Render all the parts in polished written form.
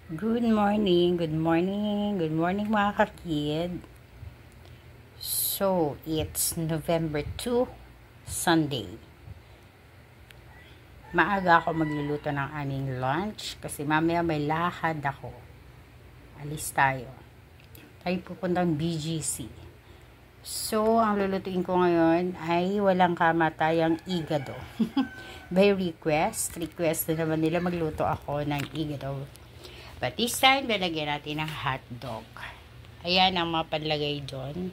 Good morning, good morning, good morning mga kakid. So, it's November 2, Sunday. Maaga ako magluluto ng aming lunch kasi mamaya may lakad ako. Alis tayo. Tayo pupuntang BGC. So, ang lulutuin ko ngayon ay walang kamatayang igado. By request na naman nila magluto ako ng igado. But this time, lalagyan natin ng hotdog. Ayan ang mga panlagay dyan.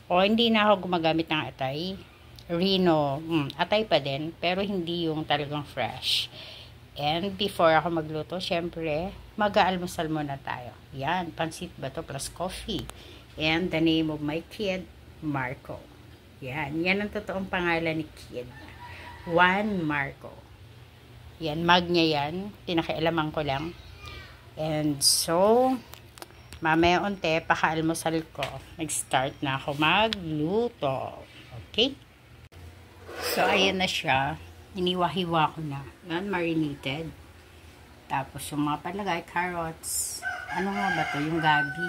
O, hindi na ako gumagamit ng atay. Rino, atay pa din, pero hindi yung talagang fresh. And before ako magluto, syempre, mag-aalmusal muna tayo. Yan, pansit ba to plus coffee. And the name of my kid, Marco. Yan ang totoong pangalan ni kid. Juan Marco. Yan, mag niya yan. Tinakialaman ko lang. And so, mamaya unti, paka-almusal ko. Nag-start na ako magluto. Okay? So, ayan na siya. Iniwa-hiwa ko na. Yan, marinated. Tapos, yung mga palagay, carrots. Ano nga ba to? Yung gabi.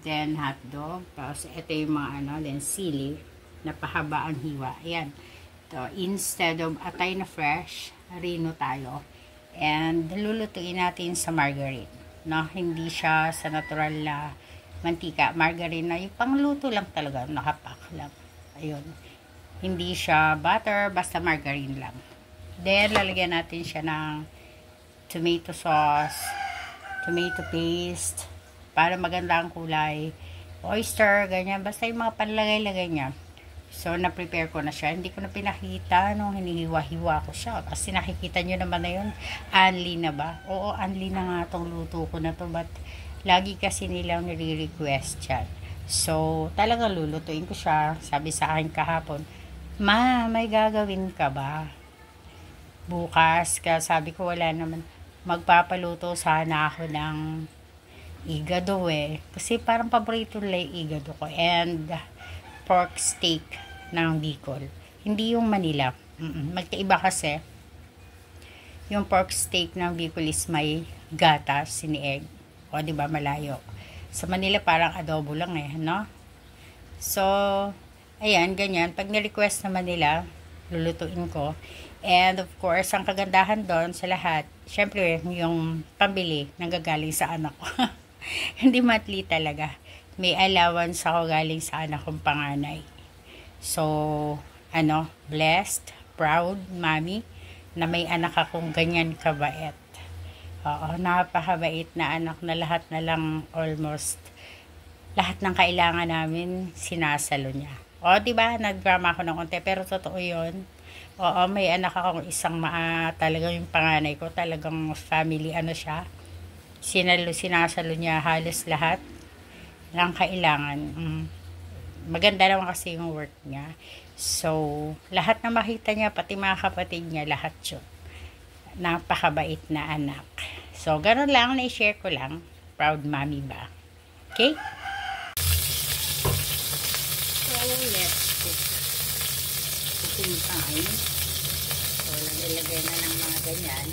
Then, hotdog. Tapos, ito yung mga then sili. Napahaba ang hiwa. Ayan. So, instead of atay na fresh, rino tayo. And lulutuin natin sa margarine. No? Hindi siya sa natural na mantika. Margarine na yung pangluto lang talaga. Nakapak lang. Ayun. Hindi siya butter, basta margarine lang. Then, lalagyan natin siya ng tomato sauce, tomato paste, para maganda ang kulay. Oyster, ganyan. Basta yung mga panlagay-lagay niya. So, na-prepare ko na siya. Hindi ko na pinakita nung hinihiwa-hiwa ko siya. Kasi nakikita nyo naman na yun. Unli na ba? Oo, unli na nga itong luto ko na to. But, lagi kasi nilang nire-request yan. So, talagang lulutuin ko siya. Sabi sa akin kahapon, Ma, may gagawin ka ba? Bukas, sabi ko wala naman. Magpapaluto sana ako ng igado Kasi parang paborito nila yung igado ko. And, pork steak ng Bicol. Hindi yung Manila. Magkaiba kasi. Yung pork steak ng Bicol is may gatas, sinieg. O, diba, malayo. Sa Manila, parang adobo lang no? So, ayan, ganyan. Pag na-request naman nila, lulutuin ko. And, of course, ang kagandahan doon sa lahat, syempre, yung pambili, nanggagaling sa anak ko. Hindi matli talaga. May allowance ako galing sa anak kong panganay. So, blessed, proud, mommy, na may anak akong ganyan kabait. Oo, napakabait na anak na lahat na lang almost, lahat ng kailangan namin, sinasalo niya. O, diba, nag-drama ako ng konti, pero totoo yun. Oo, may anak akong isang talagang yung panganay ko, talagang family, siya. Sinasalo niya halos lahat lang kailangan. Maganda naman kasi yung work niya. So, lahat na makita niya, pati mga kapatid niya, lahat yun. Napakabait na anak. So, ganun lang, na-share ko lang. Proud mommy ba? Okay? So, let's cook. Cooking time. So, nilagay na ng mga ganyan.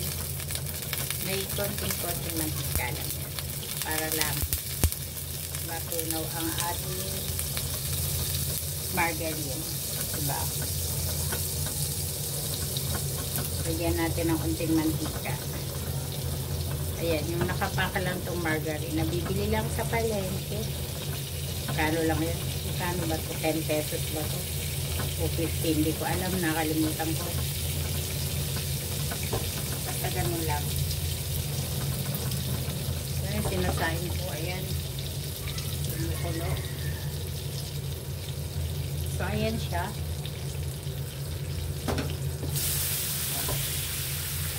May konting-konting mantika lang yan. Para lang matunaw ang ating margarine. Diba? Lagyan natin ng unting mantika. Ayan, yung nakapaka lang tong margarine. Nabibili lang sa palengke. Kano lang yun? Kano ba to? 10 pesos ba to? O 15? Hindi ko alam. Nakalimutan ko. Basta ganun lang. Ayan, sinasahin ko. Ayan. Kulo. So, ayan siya.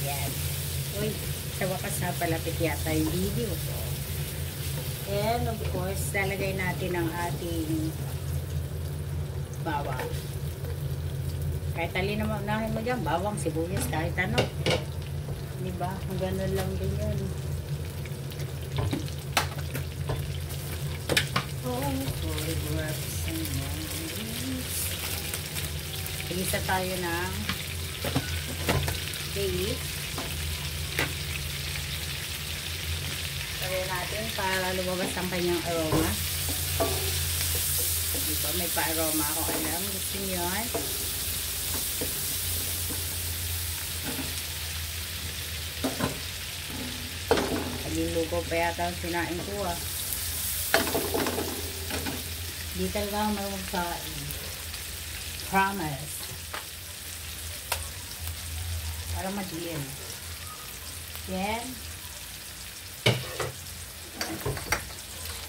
Ayan. Uy, sa wakas na palapit yata yung video ko. And, of course, lalagay natin ang ating bawang. Kahit alin naman unahin mo dyan, bawang, sibuyas, kahit ano. Diba? Ang ganun lang din yun. Isa tayo ng base. natin para lumabas ang kanyang aroma. Diba? May pa-aroma ako alam. Gusto niyo yan? Nagluluko pa yata ang sinain ko ah. Di talaga ako magkain. Promise. Para madiin. Yan.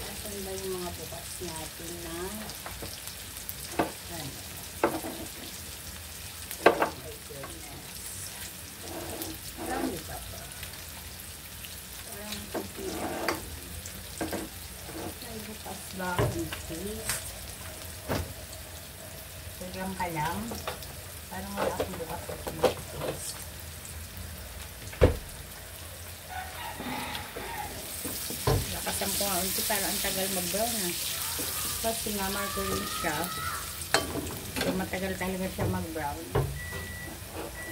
Asan ba yung mga bukas natin na ano? Oh my goodness. Marami pa pa. Parang pipila. May bukas ba akong taste? Sagram ka lang. Parang wala akong bukas akong taste. Lakasan ko nga unti para ang tagal mag-brown ah. Kasi mamar ko rin siya. So matagal talaga siya mag-brown.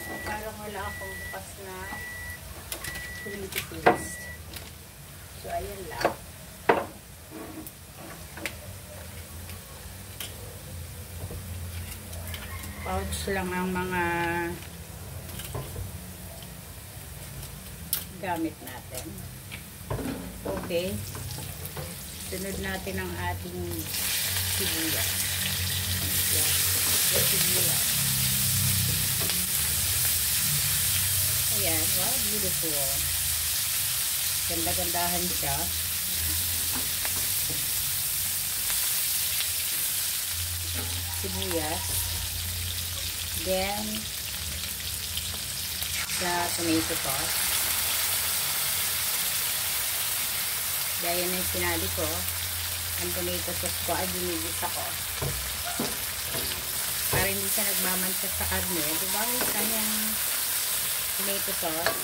So parang wala akong bukas na tomato paste. So ayan lang. Pouch lang ang mga gamit natin. Okay. Sunod natin ang ating sibuyas. Yan. Yung sibuyas. Ayan. Wow, beautiful. Ganda-gandahan siya. Sibuyas. Then, sa tomato sauce. Gaya na yung sinali ko, ang tomato sauce ko ay ginigisa ko. Para hindi siya nagmamantsa sa karne. Diba yung kanyang tomato sauce,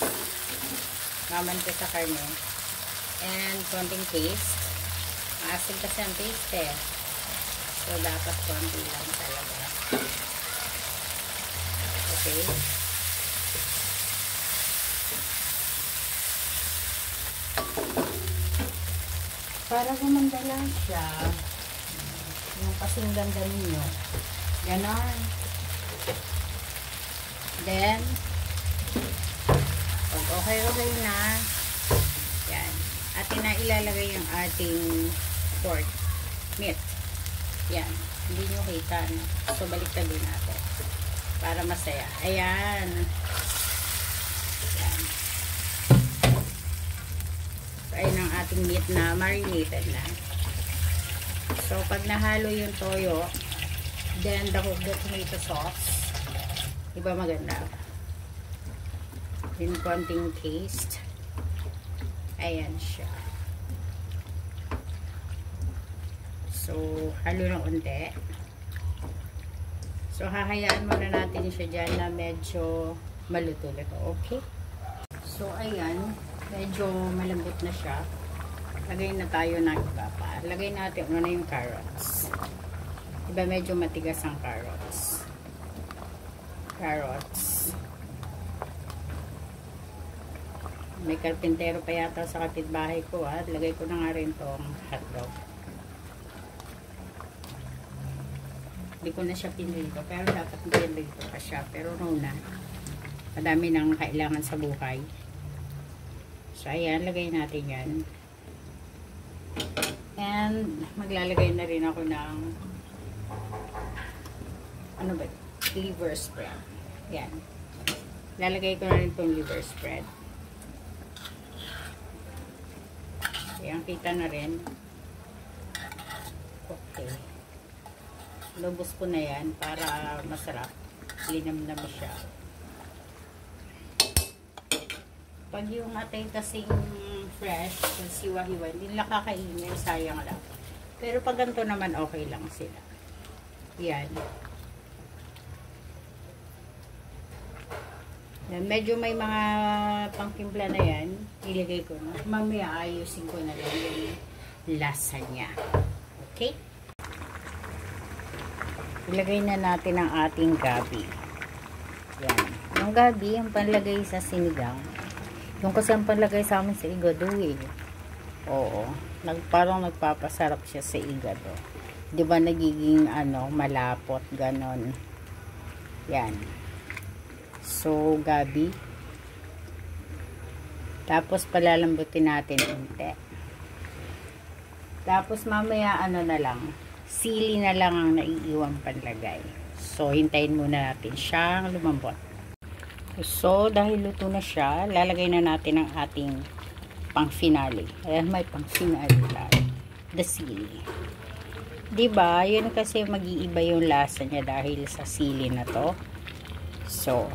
mamantsa sa karne. And konting paste. Maasin kasi ang paste eh. So, dapat konti lang talaga. Okay. Para gumanda lang siya. Yung kasing ganda ninyo. Ganon. Then, pag okay na, yan. Atin na ilalagay yung ating pork meat. Yan. Hindi nyo kita. No? So, baliktad din natin. Para masaya. Ayan. Yan. So, ayun ang ating meat na marinated na. So, pag nahalo yung toyo, then the tomato sauce, diba maganda? Yung konting taste. Ayan siya. So, halo ng unti. So, hahayaan muna natin siya dyan na medyo maluto-luto. Okay? So, ayan. Medyo malambot na siya. Lagay na tayo ng iba pa. Lagay natin una yung carrots. Diba medyo matigas ang carrots. Carrots. May karpintero pa yata sa kapitbahay ko ah. Lagay ko na nga rin tong hotdog. Hindi ko na siya pinrito. Pero dapat pinrito pa siya. Pero no na. Madami nang kailangan sa buhay. So, ayan. Lagay natin yan. And, maglalagay na rin ako ng ano ba? Liver spread. Yan. Lalagay ko na rin itong liver spread. Ayan, kita na rin. Okay. Lubos ko na yan para masarap. Linam-nam siya. Pag yung atay kasing fresh, yung siwa-hiwa, hindi nila kakainin, sayang lang. Pero pag ganito naman, okay lang sila. Yan. Yan. Medyo may mga pangkimpla na yan. Ilagay ko na. Mamaya ayusin ko na lang yung lasa niya. Okay? Ilagay na natin ang ating gabi. Yan. Yung gabi, ang panlagay sa sinigang. Yung kasi ang panlagay sa amin sa igado eh. Oo. Parang nagpapasarap siya sa igado. 'Di ba nagiging malapot ganon. Yan. So, gabi. Tapos palalambutin natin unti. Tapos mamaya na lang, sili na lang ang naiiwang panlagay. So, hintayin muna natin siyang lumambot. So, dahil luto na siya, lalagay na natin ang ating pang-finale. Ayan, may pang-finale tayo. The sili. Diba? Yun kasi mag-iiba yung lasa niya dahil sa sili na to. So,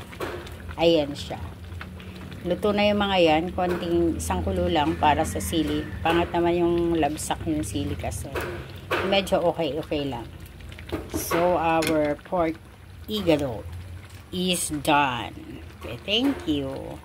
ayan siya. Luto na yung mga yan. Konting isang kulo lang para sa sili. Pangat naman yung labsak yung sili kasi. Medyo okay lang. So, our pork igado is done. Okay, thank you.